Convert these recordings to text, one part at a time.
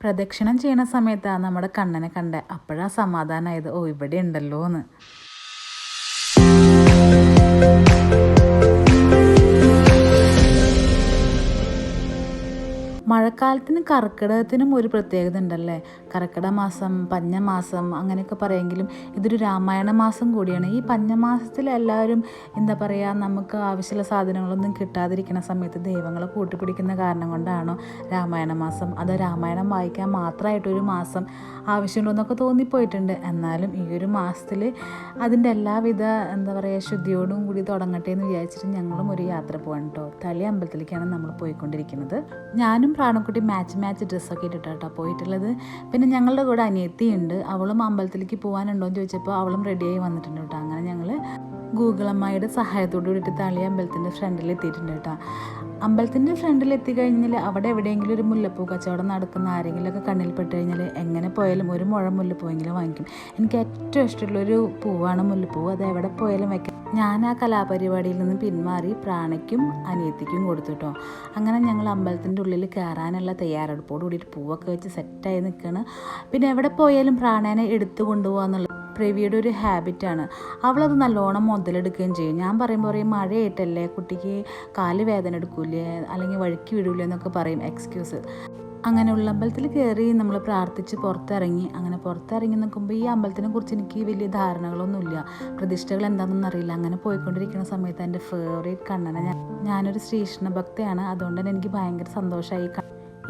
പ്രദക്ഷിണം ചെയ്യണ സമയത്താണ് നമ്മുടെ കണ്ണനെ കണ്ടത്. അപ്പോഴാ സമാധാനമായത്, ഓ ഇവിടെ ഉണ്ടല്ലോ എന്ന്. മഴക്കാലത്തിനും കർക്കിടകത്തിനും ഒരു പ്രത്യേകത ഉണ്ടല്ലേ. കർക്കിടക മാസം, പഞ്ഞമാസം അങ്ങനെയൊക്കെ പറയുമെങ്കിലും ഇതൊരു രാമായണ മാസം കൂടിയാണ്. ഈ പഞ്ഞമാസത്തിൽ എല്ലാവരും എന്താ പറയുക, നമുക്ക് ആവശ്യമുള്ള സാധനങ്ങളൊന്നും കിട്ടാതിരിക്കുന്ന സമയത്ത് ദൈവങ്ങളെ കൂട്ടിപ്പിടിക്കുന്ന കാരണം കൊണ്ടാണോ രാമായണ മാസം, അത് രാമായണം വായിക്കാൻ മാത്രമായിട്ടൊരു മാസം ആവശ്യമുണ്ടോ എന്നൊക്കെ തോന്നിപ്പോയിട്ടുണ്ട്. എന്നാലും ഈ ഒരു മാസത്തിൽ അതിൻ്റെ എല്ലാവിധ എന്താ പറയുക ശുദ്ധിയോടും കൂടി തുടങ്ങട്ടെ എന്ന് വിചാരിച്ചിട്ട് ഞങ്ങളും ഒരു യാത്ര പോകണം കേട്ടോ. തളി അമ്പലത്തിലേക്കാണ് നമ്മൾ പോയിക്കൊണ്ടിരിക്കുന്നത്. ഞാനും പ്രാണക്കുട്ടി മാച്ച് ഡ്രസ്സൊക്കെ ഇട്ടിട്ടാണ് പോയിട്ടുള്ളത്. പിന്നെ ഞങ്ങളുടെ കൂടെ അനിയത്തിയുണ്ട്. അവളും അമ്പലത്തിലേക്ക് പോകാനുണ്ടോ എന്ന് ചോദിച്ചപ്പോൾ അവളും റെഡിയായി വന്നിട്ടുണ്ട് കേട്ടോ. അങ്ങനെ ഞങ്ങൾ ഗൂഗിൾ അമ്മയുടെ സഹായത്തോടു കൂടിയിട്ട് തളി അമ്പലത്തിൻ്റെ ഫ്രണ്ടിൽ എത്തിയിട്ടുണ്ട് കേട്ടോ. അമ്പലത്തിൻ്റെ ഫ്രണ്ടിൽ എത്തിക്കഴിഞ്ഞാൽ അവിടെ എവിടെയെങ്കിലും ഒരു മുല്ലപ്പൂ കച്ചവടം നടക്കുന്ന ആരെങ്കിലുമൊക്കെ കണ്ണിൽ പെട്ട് കഴിഞ്ഞാൽ എങ്ങനെ പോയാലും ഒരു മുഴം മുല്ലപ്പൂവെങ്കിലും വാങ്ങിക്കും. എനിക്ക് ഏറ്റവും ഇഷ്ടമുള്ളൊരു പൂവാണ് മുല്ലപ്പൂ. അത് എവിടെ പോയാലും വയ്ക്കാം. ഞാൻ ആ കലാപരിപാടിയിൽ നിന്ന് പിന്മാറി പ്രാണയ്ക്കും അനിയത്തിക്കും കൊടുത്തു കേട്ടോ. അങ്ങനെ ഞങ്ങൾ അമ്പലത്തിൻ്റെ ഉള്ളിൽ കയറാനുള്ള തയ്യാറെടുപ്പോട് കൂടിയിട്ട് പൂവൊക്കെ വെച്ച് സെറ്റായി നിൽക്കുകയാണ്. പിന്നെ എവിടെ പോയാലും പ്രാണേനെ എടുത്തു കൊണ്ടുപോകാന്നുള്ള പ്രവിയുടെ ഒരു ഹാബിറ്റാണ്. അവളത് നല്ലോണം മുതലെടുക്കുകയും ചെയ്യും. ഞാൻ പറയുമ്പോൾ പറയും മഴയായിട്ടല്ലേ കുട്ടിക്ക് കാല് വേദന എടുക്കൂലേ അല്ലെങ്കിൽ വഴുക്കി വിടൂലേ എന്നൊക്കെ പറയും എക്സ്ക്യൂസ്. അങ്ങനെ ഉള്ള അമ്പലത്തിൽ കയറി നമ്മൾ പ്രാർത്ഥിച്ച് പുറത്തിറങ്ങി. അങ്ങനെ പുറത്തിറങ്ങി നിൽക്കുമ്പോൾ ഈ അമ്പലത്തിനെ കുറിച്ച് എനിക്ക് വലിയ ധാരണകളൊന്നുമില്ല, പ്രതിഷ്ഠകൾ എന്താണെന്നൊന്നും അറിയില്ല. അങ്ങനെ പോയിക്കൊണ്ടിരിക്കുന്ന സമയത്ത് എൻ്റെ ഫേവറേറ്റ് കണ്ണനെ ഞാനൊരു ശ്രീകൃഷ്ണ ഭക്തയാണ്, അതുകൊണ്ട് തന്നെ എനിക്ക് ഭയങ്കര സന്തോഷമായി.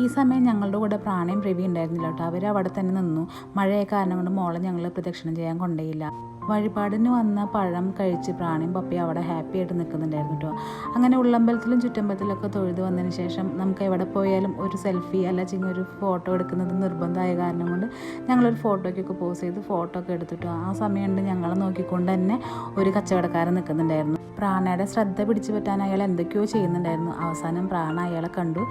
ഈ സമയം ഞങ്ങളുടെ കൂടെ പ്രാണയും രവി ഉണ്ടായിരുന്നില്ല കേട്ടോ. അവർ അവിടെ തന്നെ നിന്നു. മഴയായ കാരണം കൊണ്ട് മോളെ ഞങ്ങൾ പ്രദക്ഷിണം ചെയ്യാൻ കൊണ്ടേയില്ല. വഴിപാടിന് വന്ന പഴം കഴിച്ച് പ്രാണയും പപ്പയും അവിടെ ഹാപ്പി ആയിട്ട് നിൽക്കുന്നുണ്ടായിരുന്നു കേട്ടോ. അങ്ങനെ ഉള്ളമ്പലത്തിലും ചുറ്റമ്പലത്തിലൊക്കെ തൊഴുത് വന്നതിന് ശേഷം നമുക്ക് എവിടെ പോയാലും ഒരു സെൽഫി അല്ലെങ്കിൽ ഒരു ഫോട്ടോ എടുക്കുന്നത് നിർബന്ധമായ കാരണം കൊണ്ട് ഞങ്ങളൊരു ഫോട്ടോയ്ക്കൊക്കെ പോസ് ചെയ്ത് ഫോട്ടോ ഒക്കെ എടുത്തിട്ടോ. ആ സമയമുണ്ട് ഞങ്ങളെ നോക്കിക്കൊണ്ട് തന്നെ ഒരു കച്ചവടക്കാരൻ നിൽക്കുന്നുണ്ടായിരുന്നു. പ്രാണയുടെ ശ്രദ്ധ പിടിച്ചു പറ്റാൻ അയാൾ എന്തൊക്കെയോ ചെയ്യുന്നുണ്ടായിരുന്നു. അവസാനം പ്രാണ അയാളെ കണ്ടു.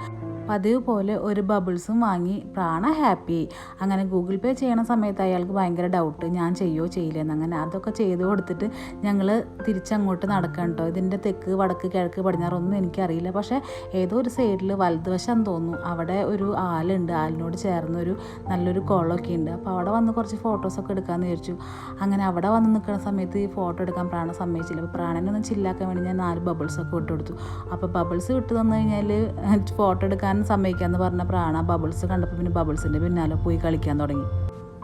പതിവ് പോലെ ഒരു ബബിൾസും വാങ്ങി പ്രാണ ഹാപ്പിയായി. അങ്ങനെ ഗൂഗിൾ പേ ചെയ്യണ സമയത്ത് അയാൾക്ക് ഭയങ്കര ഡൗട്ട്, ഞാൻ ചെയ്യുമോ ചെയ്യില്ലെന്ന്. അങ്ങനെ അതൊക്കെ ചെയ്ത് കൊടുത്തിട്ട് ഞങ്ങൾ തിരിച്ചങ്ങോട്ട് നടക്കാം കേട്ടോ. ഇതിൻ്റെ തെക്ക് വടക്ക് കിഴക്ക് പടിഞ്ഞാറൊന്നും എനിക്കറിയില്ല. പക്ഷേ ഏതോ ഒരു സൈഡിൽ വലതുവശം തോന്നുന്നു അവിടെ ഒരു ആലുണ്ട്. ആലിനോട് ചേർന്നൊരു നല്ലൊരു കുളമൊക്കെ ഉണ്ട്. അപ്പോൾ അവിടെ വന്ന് കുറച്ച് ഫോട്ടോസൊക്കെ എടുക്കാമെന്ന് വിചാരിച്ചു. അങ്ങനെ അവിടെ വന്ന് നിൽക്കുന്ന സമയത്ത് ഈ ഫോട്ടോ എടുക്കാൻ പ്രാണ സമ്മതിച്ചില്ല. അപ്പോൾ പ്രാണനൊന്നും ചില്ലാക്കാൻ വേണ്ടി ഞാൻ 4 ബബിൾസൊക്കെ വിട്ട് കൊടുത്തു. അപ്പോൾ ബബിൾസ് വിട്ട് തന്നു കഴിഞ്ഞാൽ ഫോട്ടോ എടുക്കാൻ സമ്മതിക്കാമെന്ന് പറഞ്ഞ പ്രാണ ബബിൾസ് കണ്ടപ്പോൾ പിന്നെ ബബിൾസിൻ്റെ പിന്നാലെ പോയി കളിക്കാൻ തുടങ്ങി.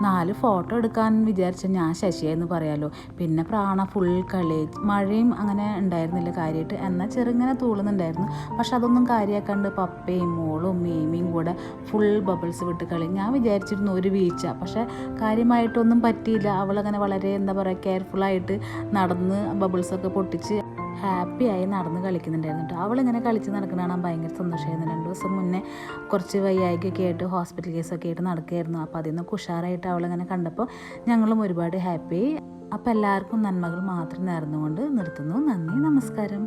4 ഫോട്ടോ എടുക്കാൻ വിചാരിച്ച ഞാൻ ശശിയെന്ന് പറയാലോ. പിന്നെ പ്രാണ ഫുൾ കളി. മഴയും അങ്ങനെ ഉണ്ടായിരുന്നില്ല കാര്യമായിട്ട്, എന്നാൽ ചെറുങ്ങനെ തൂളുന്നുണ്ടായിരുന്നു. പക്ഷെ അതൊന്നും കാര്യമാക്കാണ്ട് പപ്പയും മോളും മേമിയും കൂടെ ഫുൾ ബബിൾസ് വിട്ട് കളി. ഞാൻ വിചാരിച്ചിരുന്നു ഒരു വീഴ്ച, പക്ഷെ കാര്യമായിട്ടൊന്നും പറ്റിയില്ല. അവളങ്ങനെ വളരെ എന്താ പറയുക കെയർഫുള്ളായിട്ട് നടന്ന് ബബിൾസൊക്കെ പൊട്ടിച്ച് ഹാപ്പിയായി നടന്ന് കളിക്കുന്നുണ്ടായിരുന്നു കേട്ടോ. അവളിങ്ങനെ കളിച്ച് നടക്കുന്ന കാണാൻ ഭയങ്കര സന്തോഷമായിരുന്നു. 2 ദിവസം മുന്നേ കുറച്ച് വയ്യായ്കൊക്കെ ആയിട്ട് ഹോസ്പിറ്റൽ കേസൊക്കെ ആയിട്ട് നടക്കുകയായിരുന്നു. അപ്പോൾ അതിൽ നിന്നൊക്കെ ഉഷാറായിട്ട് അവളിങ്ങനെ കണ്ടപ്പോൾ ഞങ്ങളും ഒരുപാട് ഹാപ്പിയായി. അപ്പോൾ എല്ലാവർക്കും നന്മകൾ മാത്രം നേർന്നുകൊണ്ട് നിർത്തുന്നു. നന്ദി, നമസ്കാരം.